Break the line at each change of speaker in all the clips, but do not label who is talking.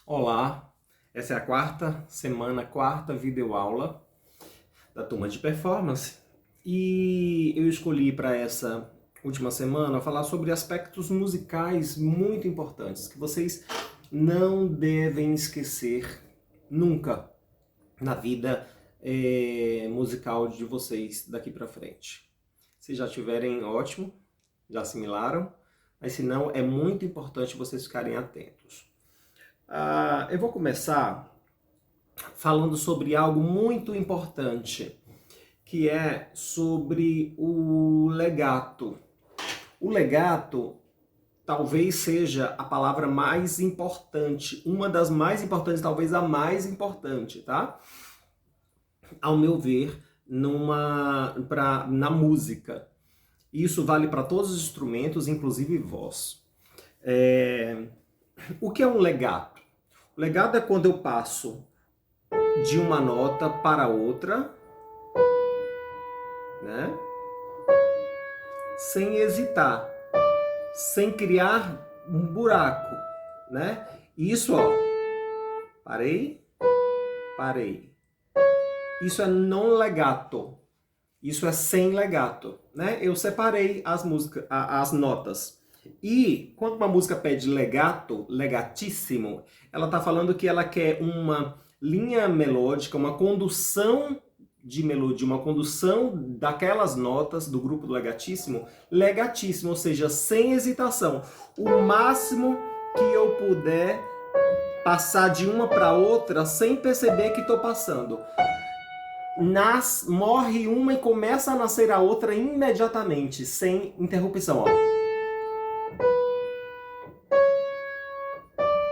Olá, essa é a quarta videoaula da turma de performance e eu escolhi para essa última semana falar sobre aspectos musicais muito importantes que vocês não devem esquecer nunca na vida musical de vocês daqui para frente. Se já tiverem, ótimo, já assimilaram, mas se não, é muito importante vocês ficarem atentos. Eu vou começar falando sobre algo muito importante, que é sobre o legato. O legato talvez seja a palavra mais importante, uma das mais importantes, talvez a mais importante, tá? Ao meu ver, na música. Isso vale para todos os instrumentos, inclusive voz. O que é um legato? O legato é quando eu passo de uma nota para outra, né? Sem hesitar, sem criar um buraco, né? Isso, ó, parei. Isso é non legato. Isso é sem legato, né? Eu separei as notas. E quando uma música pede legato, legatíssimo, ela está falando que ela quer uma linha melódica, uma condução de melodia, uma condução daquelas notas do grupo do legatíssimo, ou seja, sem hesitação. O máximo que eu puder passar de uma para outra sem perceber que estou passando. Morre uma e começa a nascer a outra imediatamente, sem interrupção. Ó.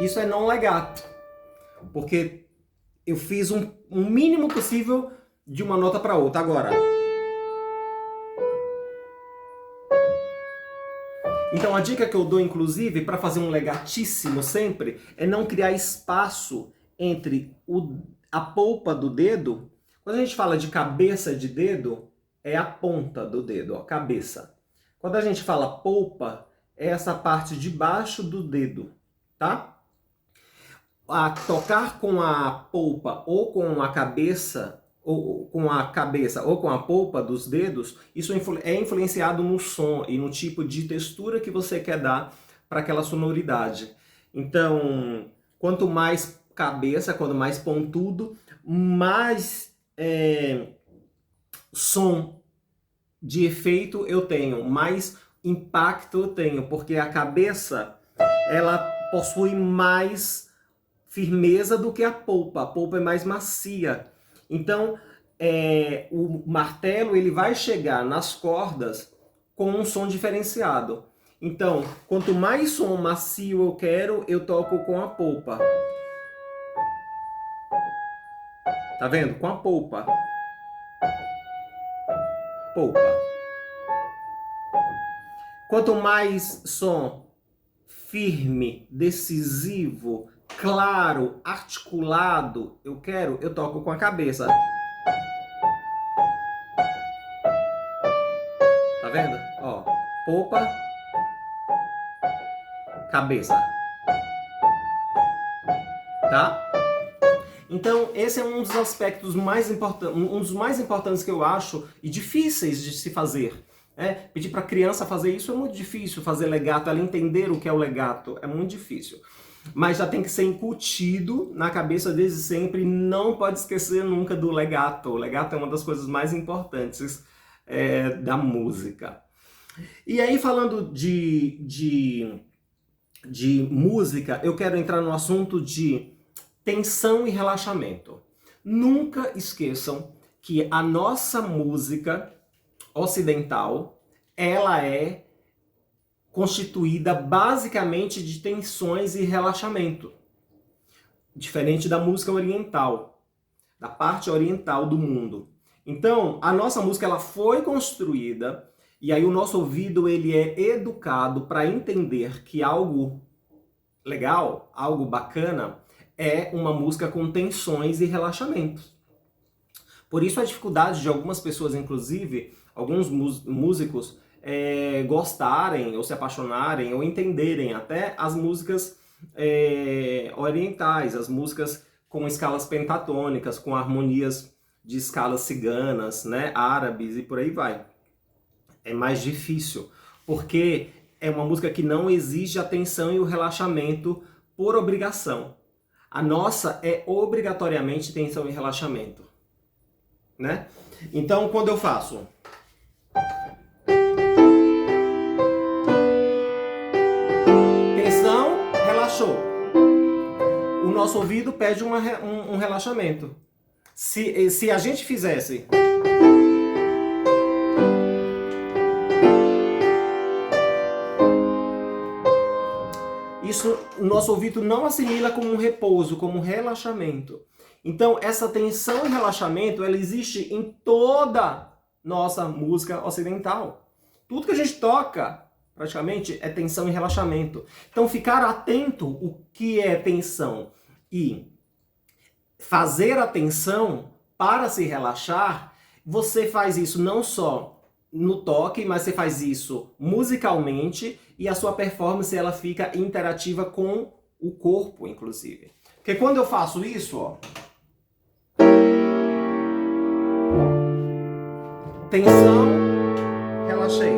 Isso é não legato, porque eu fiz um mínimo possível de uma nota para outra. Agora, então a dica que eu dou, inclusive, para fazer um legatíssimo sempre, é não criar espaço entre a polpa do dedo. Quando a gente fala de cabeça de dedo, é a ponta do dedo, ó, cabeça. Quando a gente fala polpa, é essa parte de baixo do dedo, tá? Tocar com a polpa ou com a cabeça, ou com a polpa dos dedos, isso é influenciado no som e no tipo de textura que você quer dar para aquela sonoridade. Então, quanto mais cabeça, quanto mais pontudo, mais som de efeito eu tenho, mais impacto eu tenho, porque a cabeça ela possui mais firmeza do que a polpa. A polpa é mais macia. Então, o martelo ele vai chegar nas cordas com um som diferenciado. Então, quanto mais som macio eu quero, eu toco com a polpa. Tá vendo? Com a polpa. Polpa. Quanto mais som firme, decisivo, claro, articulado eu quero, eu toco com a cabeça. Tá vendo? Ó, polpa, cabeça. Tá? Então, esse é um dos aspectos mais importantes, um dos mais importantes que eu acho e difíceis de se fazer. Pedir para a criança fazer isso é muito difícil, fazer legato, ela entender o que é o legato é muito difícil. Mas já tem que ser incutido na cabeça desde sempre, não pode esquecer nunca do legato. O legato é uma das coisas mais importantes da música. E aí, falando de música, eu quero entrar no assunto de tensão e relaxamento. Nunca esqueçam que a nossa música ocidental, ela é constituída basicamente de tensões e relaxamento. Diferente da música oriental, da parte oriental do mundo. Então, a nossa música ela foi construída e aí o nosso ouvido ele é educado para entender que algo legal, algo bacana, é uma música com tensões e relaxamentos. Por isso a dificuldade de algumas pessoas, inclusive, alguns músicos, gostarem ou se apaixonarem ou entenderem até as músicas orientais, as músicas com escalas pentatônicas, com harmonias de escalas ciganas, né, árabes e por aí vai. É mais difícil, porque é uma música que não exige atenção e o relaxamento por obrigação. A nossa é obrigatoriamente tensão e relaxamento, né? Então, quando eu faço tensão, relaxou, o nosso ouvido pede um relaxamento. Se a gente fizesse isso, o nosso ouvido não assimila como um repouso, como um relaxamento. Então, essa tensão e relaxamento, ela existe em toda nossa música ocidental. Tudo que a gente toca, praticamente, é tensão e relaxamento. Então, ficar atento o que é tensão e fazer a tensão para se relaxar, você faz isso não só no toque, mas você faz isso musicalmente e a sua performance ela fica interativa com o corpo, inclusive. Porque quando eu faço isso, ó, tensão, relaxei.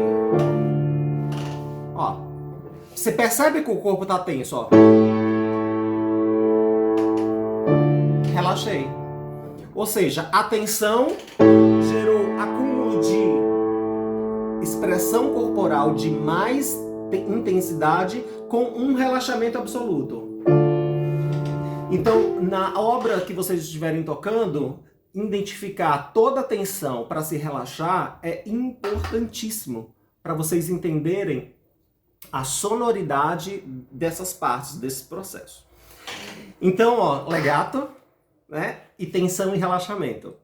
Ó, você percebe que o corpo tá tenso, ó. Relaxei. Ou seja, a tensão gerou acúmulo de expressão corporal de mais intensidade com um relaxamento absoluto. Então, na obra que vocês estiverem tocando, identificar toda a tensão para se relaxar é importantíssimo para vocês entenderem a sonoridade dessas partes, desse processo. Então, ó, legato, né? E tensão e relaxamento.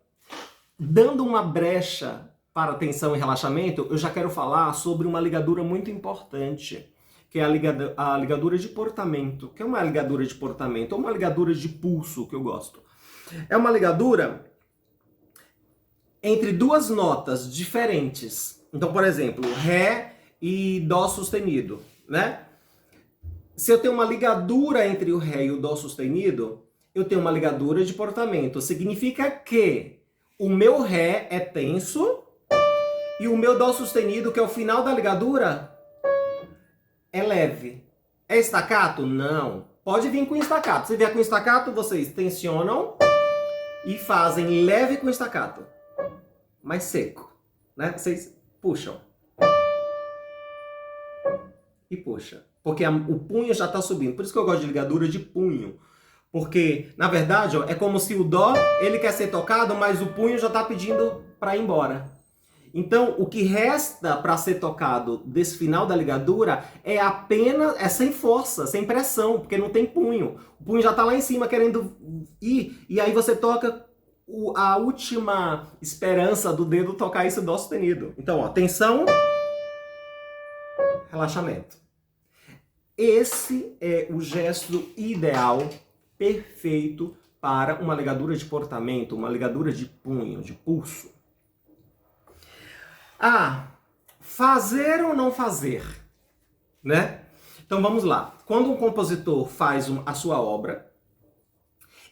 Dando uma brecha para tensão e relaxamento, eu já quero falar sobre uma ligadura muito importante, que é a ligadura de portamento. O que é uma ligadura de portamento? Ou uma ligadura de pulso, que eu gosto. É uma ligadura entre duas notas diferentes. Então, por exemplo, Ré e Dó sustenido, né? Se eu tenho uma ligadura entre o Ré e o Dó sustenido, eu tenho uma ligadura de portamento. Significa que o meu Ré é tenso e o meu Dó sustenido, que é o final da ligadura, é leve. É estacato? Não. Pode vir com estacato. Se vier com estacato, vocês tensionam e fazem leve com estacato. Mais seco, né? Vocês puxam. E puxa. Porque o punho já está subindo. Por isso que eu gosto de ligadura de punho. Porque, na verdade, ó, é como se o Dó, ele quer ser tocado, mas o punho já está pedindo para ir embora. Então, o que resta para ser tocado desse final da ligadura é apenas, sem força, sem pressão, porque não tem punho. O punho já está lá em cima querendo ir, e aí você toca a última esperança do dedo tocar esse Dó sustenido. Então, ó, tensão, relaxamento. Esse é o gesto ideal, perfeito para uma ligadura de portamento, uma ligadura de punho, de pulso. Ah, fazer ou não fazer, né? Então vamos lá. Quando um compositor faz a sua obra,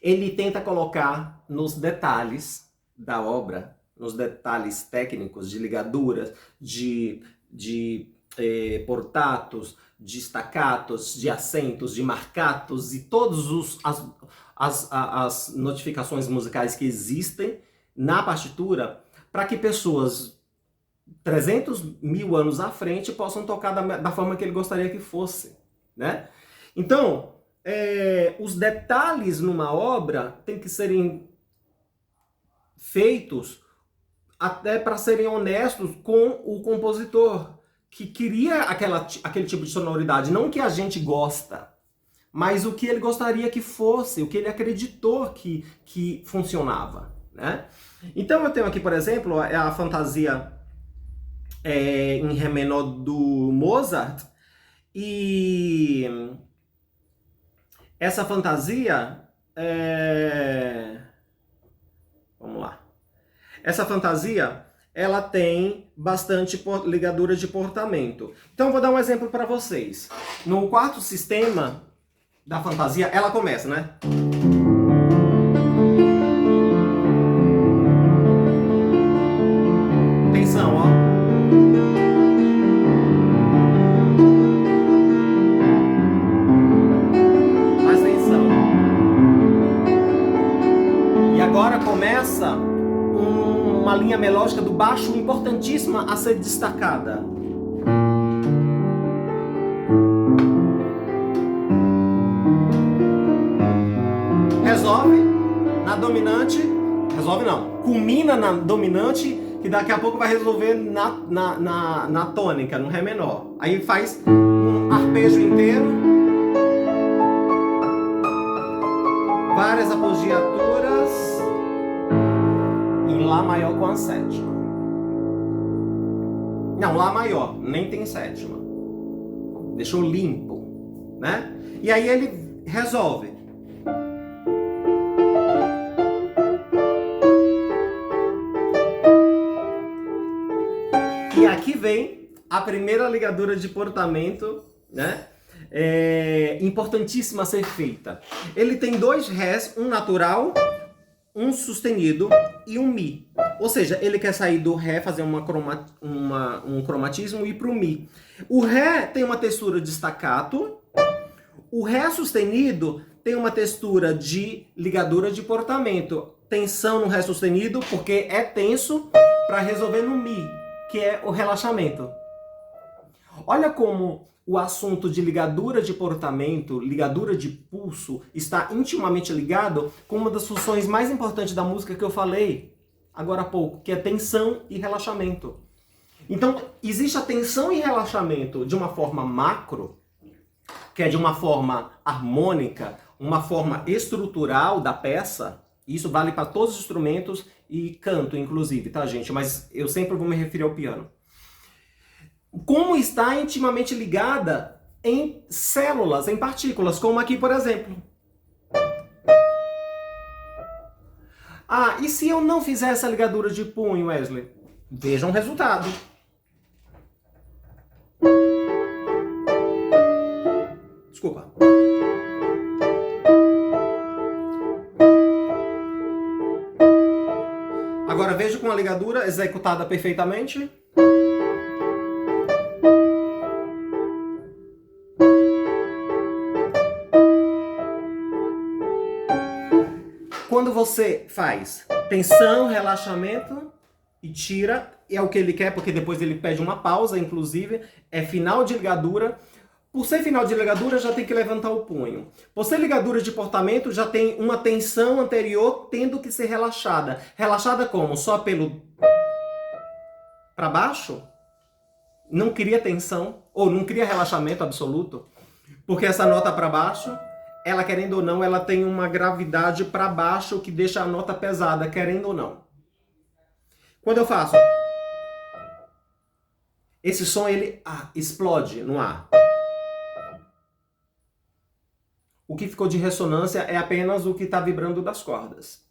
ele tenta colocar nos detalhes da obra, nos detalhes técnicos de ligaduras, de portatos, de staccatos, de acentos, de marcatos e todas as notificações musicais que existem na partitura para que pessoas 300.000 anos à frente possam tocar da forma que ele gostaria que fosse, né? Então, os detalhes numa obra têm que serem feitos até para serem honestos com o compositor, que queria aquele tipo de sonoridade, não o que a gente gosta, mas o que ele gostaria que fosse, o que ele acreditou que funcionava, né? Então eu tenho aqui, por exemplo, a fantasia em Ré menor do Mozart, e essa fantasia vamos lá. Essa fantasia, ela tem bastante ligadura de portamento. Então, vou dar um exemplo para vocês. No quarto sistema da fantasia, ela começa, né? Atenção, ó. Presta atenção. E agora começa uma linha melódica do baixo importantíssima a ser destacada. Resolve na dominante, resolve não, culmina na dominante, que daqui a pouco vai resolver na tônica, no Ré menor. Aí faz um arpejo inteiro, várias apogiaturas em Lá maior com a sétima. Não, Lá maior, nem tem sétima. Deixou limpo, né? E aí ele resolve. E aqui vem a primeira ligadura de portamento, né? Importantíssima a ser feita. Ele tem dois Rés, um natural, um sustenido e um Mi. Ou seja, ele quer sair do Ré, fazer um cromatismo e ir para o Mi. O Ré tem uma textura de staccato, o Ré sustenido tem uma textura de ligadura de portamento. Tensão no Ré sustenido, porque é tenso, para resolver no Mi, que é o relaxamento. Olha como o assunto de ligadura de portamento, ligadura de pulso, está intimamente ligado com uma das funções mais importantes da música que eu falei agora há pouco, que é tensão e relaxamento. Então, existe a tensão e relaxamento de uma forma macro, que é de uma forma harmônica, uma forma estrutural da peça. Isso vale para todos os instrumentos e canto, inclusive, tá, gente? Mas eu sempre vou me referir ao piano. Como está intimamente ligada em células, em partículas, como aqui, por exemplo. Ah, e se eu não fizer essa ligadura de punho, Wesley? Vejam o resultado. Desculpa. Agora veja com a ligadura executada perfeitamente. Quando você faz tensão, relaxamento e tira, é o que ele quer, porque depois ele pede uma pausa, inclusive, é final de ligadura. Por ser final de ligadura, já tem que levantar o punho. Por ser ligadura de portamento, já tem uma tensão anterior tendo que ser relaxada. Relaxada como? Só pelo para baixo? Não cria tensão, ou não cria relaxamento absoluto, porque essa nota para baixo, ela querendo ou não, ela tem uma gravidade para baixo que deixa a nota pesada, querendo ou não. Quando eu faço esse som, ele explode no ar. O que ficou de ressonância é apenas o que está vibrando das cordas.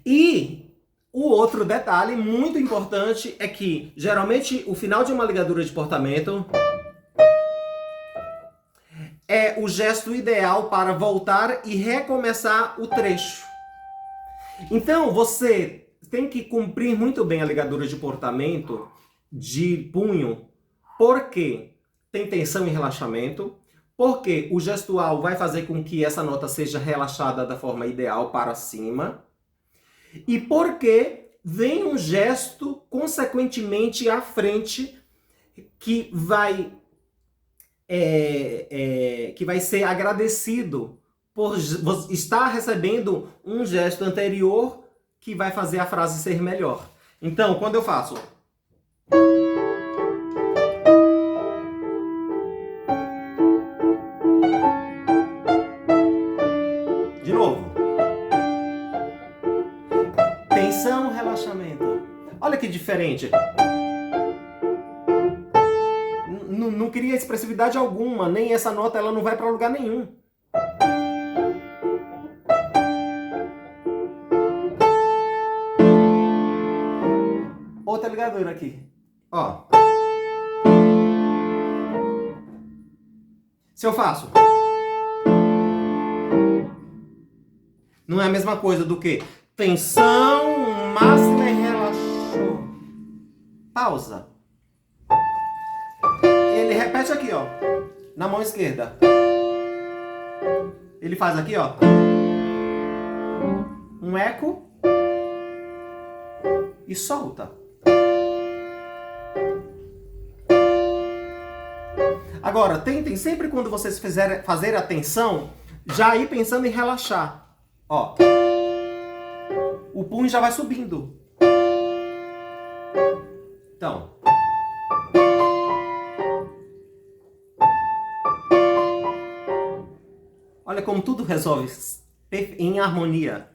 E o outro detalhe muito importante é que, geralmente, o final de uma ligadura de portamento é o gesto ideal para voltar e recomeçar o trecho. Então, você tem que cumprir muito bem a ligadura de portamento de punho, porque tem tensão e relaxamento, porque o gestual vai fazer com que essa nota seja relaxada da forma ideal para cima, e porque vem um gesto, consequentemente, à frente, que vai ser agradecido por estar recebendo um gesto anterior que vai fazer a frase ser melhor. Então, quando eu faço... De novo. Tensão, relaxamento. Olha que diferente. Não cria expressividade alguma, nem essa nota ela não vai para lugar nenhum. Outra ligadura aqui. Ó. Se eu faço Não é a mesma coisa do que tensão máxima e relaxou. Pausa. Ele repete aqui, ó, na mão esquerda. Ele faz aqui, ó, um eco e solta. Agora, tentem sempre quando vocês fazer a tensão, já ir pensando em relaxar. Ó, o punho já vai subindo. Então, olha como tudo resolve em harmonia.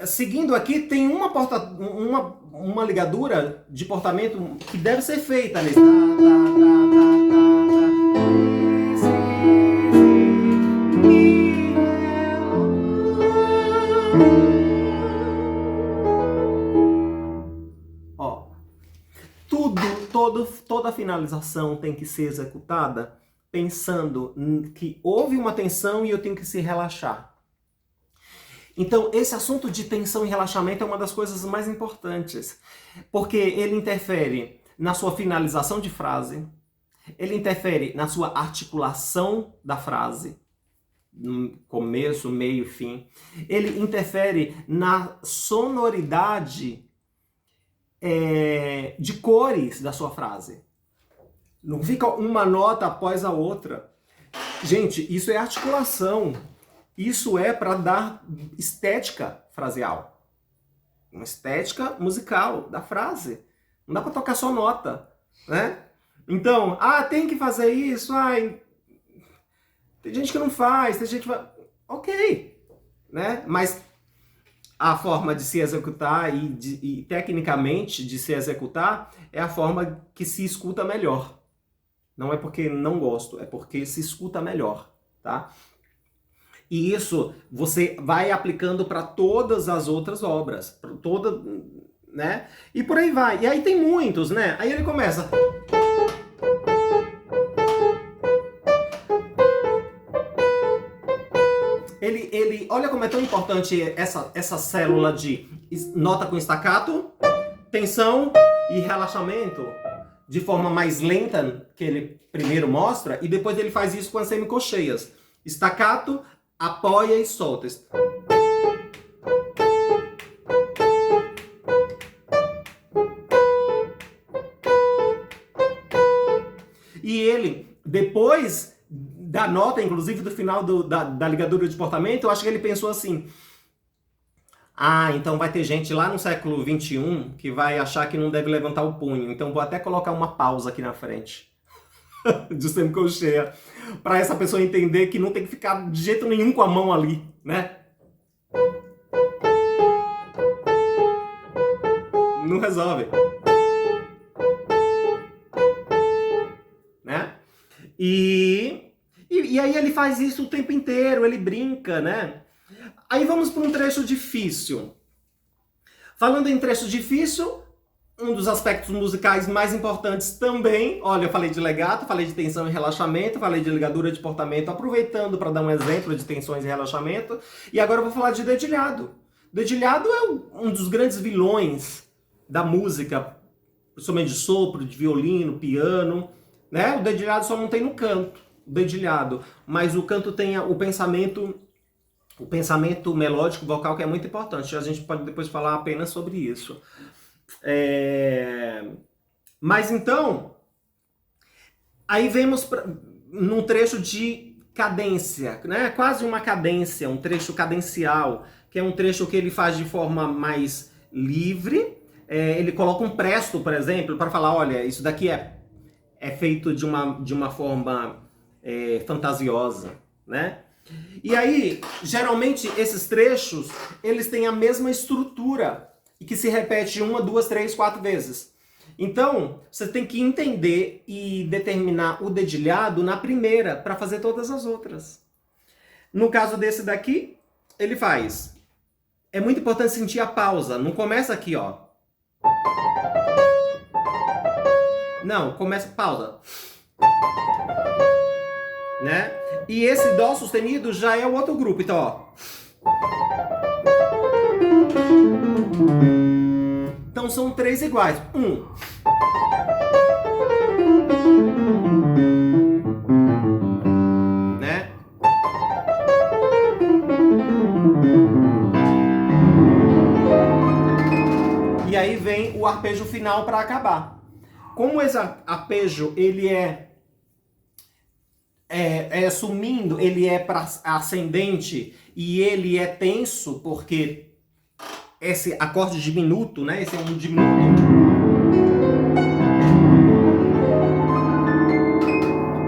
Seguindo aqui, tem uma ligadura de portamento que deve ser feita nesse. Ó, toda a finalização tem que ser executada pensando que houve uma tensão e eu tenho que se relaxar. Então, esse assunto de tensão e relaxamento é uma das coisas mais importantes, porque ele interfere na sua finalização de frase, ele interfere na sua articulação da frase, no começo, meio, fim, ele interfere na sonoridade de cores da sua frase. Não fica uma nota após a outra. Gente, isso é articulação. Isso é para dar estética fraseal. Uma estética musical da frase. Não dá para tocar só nota, né? Então, tem que fazer isso. Tem gente que não faz, tem gente que vai... Ok, né? Mas a forma de se executar e tecnicamente de se executar é a forma que se escuta melhor. Não é porque não gosto, é porque se escuta melhor, tá? E isso você vai aplicando para todas as outras obras, para toda, né? E por aí vai. E aí tem muitos, né? Aí ele começa. Olha como é tão importante essa célula de nota com staccato, tensão e relaxamento de forma mais lenta, que ele primeiro mostra, e depois ele faz isso com as semicolcheias. Staccato, apoia e solta. E ele, depois da nota, inclusive do final da ligadura de portamento, eu acho que ele pensou assim: então vai ter gente lá no século XXI que vai achar que não deve levantar o punho, então vou até colocar uma pausa aqui na frente de semicolcheia, para essa pessoa entender que não tem que ficar de jeito nenhum com a mão ali, né? Não resolve. Né? E aí ele faz isso o tempo inteiro, ele brinca, né? Aí vamos para um trecho difícil. Falando em trecho difícil, um dos aspectos musicais mais importantes também, olha, eu falei de legato, falei de tensão e relaxamento, falei de ligadura de portamento, aproveitando para dar um exemplo de tensões e relaxamento, e agora eu vou falar de dedilhado. Dedilhado é um dos grandes vilões da música, principalmente de sopro, de violino, piano, né? O dedilhado só não tem no canto, o dedilhado, mas o canto tem o pensamento melódico, vocal, que é muito importante. A gente pode depois falar apenas sobre isso. Mas então, aí vemos num trecho de cadência, né? Quase uma cadência, um trecho cadencial, que é um trecho que ele faz de forma mais livre. Ele coloca um presto, por exemplo, para falar, olha, isso daqui é feito de uma forma fantasiosa, né? E aí, geralmente, esses trechos, eles têm a mesma estrutura, e que se repete 1, 2, 3, 4 vezes. Então, você tem que entender e determinar o dedilhado na primeira, para fazer todas as outras. No caso desse daqui, ele faz. É muito importante sentir a pausa. Não começa aqui, ó. Não, começa, pausa. Né? E esse dó sustenido já é o outro grupo, então, ó. Então são 3 iguais. 1. Né? E aí vem o arpejo final para acabar. Como esse arpejo ele é sumindo, ele é para ascendente e ele é tenso porque esse acorde diminuto, né? Esse é um diminuto.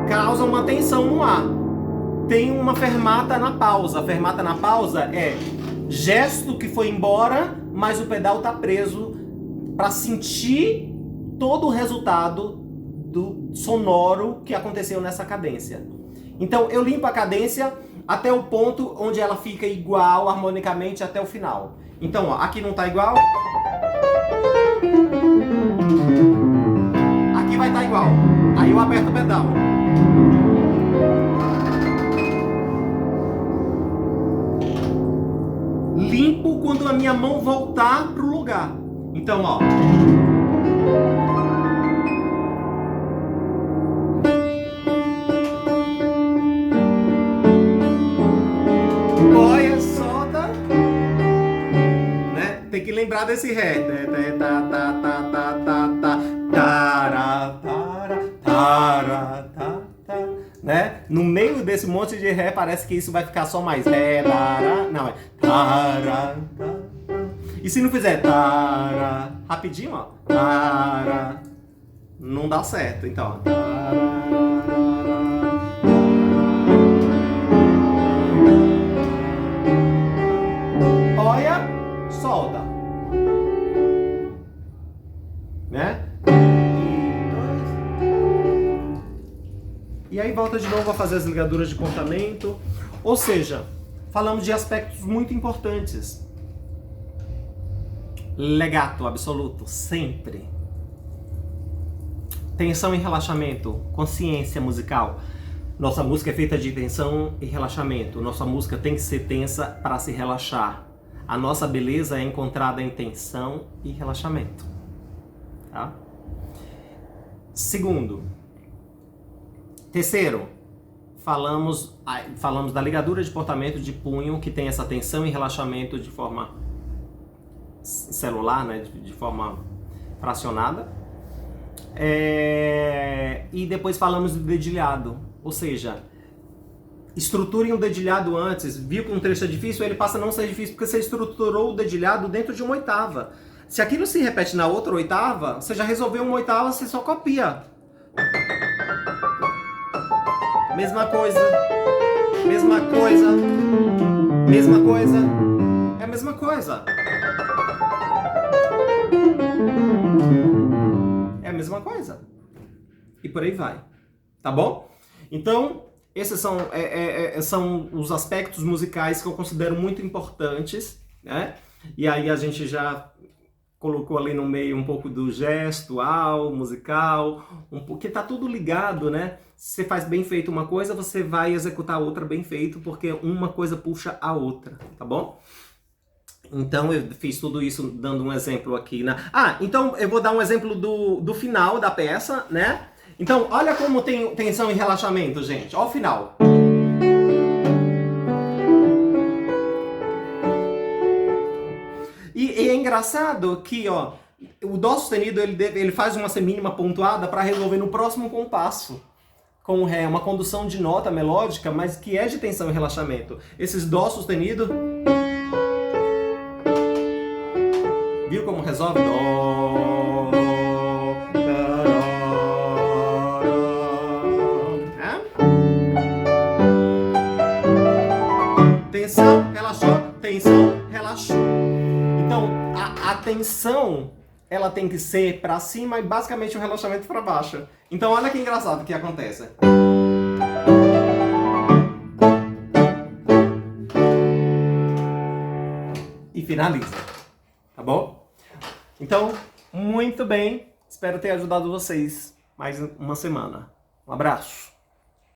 Causa uma tensão no ar. Tem uma fermata na pausa. A fermata na pausa é gesto que foi embora, mas o pedal tá preso para sentir todo o resultado do sonoro que aconteceu nessa cadência. Então eu limpo a cadência até o ponto onde ela fica igual harmonicamente até o final. Então, ó, aqui não tá igual. Aqui vai estar igual. Aí eu aperto o pedal. Limpo quando a minha mão voltar pro lugar. Então, ó. Olha, solta. Né? Tem que lembrar desse ré. Né? No meio desse monte de ré parece que isso vai ficar só mais ré, tará, não, é tará, tará. E se não fizer tará, rapidinho, ó, tará, não dá certo, então, olha, solta, né? E aí volta de novo a fazer as ligaduras de pontamento. Ou seja, falamos de aspectos muito importantes. Legato absoluto, sempre. Tensão e relaxamento, consciência musical. Nossa música é feita de tensão e relaxamento. Nossa música tem que ser tensa para se relaxar. A nossa beleza é encontrada em tensão e relaxamento. Tá? Terceiro, falamos da ligadura de portamento de punho, que tem essa tensão e relaxamento de forma celular, né, de forma fracionada. E depois falamos do dedilhado, ou seja, estruturem o dedilhado antes. Viu que um trecho é difícil, ele passa a não ser difícil porque você estruturou o dedilhado dentro de uma oitava. Se aquilo se repete na outra oitava, você já resolveu uma oitava, você só copia. Mesma coisa, mesma coisa, mesma coisa, é a mesma coisa. É a mesma coisa. E por aí vai. Tá bom? Então, esses são os aspectos musicais que eu considero muito importantes, né? E aí a gente já colocou ali no meio um pouco do gestual, musical, porque tá tudo ligado, né? Se você faz bem feito uma coisa, você vai executar outra bem feito, porque uma coisa puxa a outra, tá bom? Então eu fiz tudo isso dando um exemplo aqui então eu vou dar um exemplo do final da peça, né? Então olha como tem tensão e relaxamento, gente. Olha o final. E é engraçado que, ó, o dó sustenido ele faz uma semínima pontuada para resolver no próximo compasso com o ré, uma condução de nota melódica, mas que é de tensão e relaxamento. Esses dó sustenido, viu como resolve? Dó, tensão, relaxou. Então, a tensão, ela tem que ser para cima e basicamente o relaxamento para baixo. Então, olha que engraçado o que acontece. E finaliza. Tá bom? Então, muito bem. Espero ter ajudado vocês mais uma semana. Um abraço!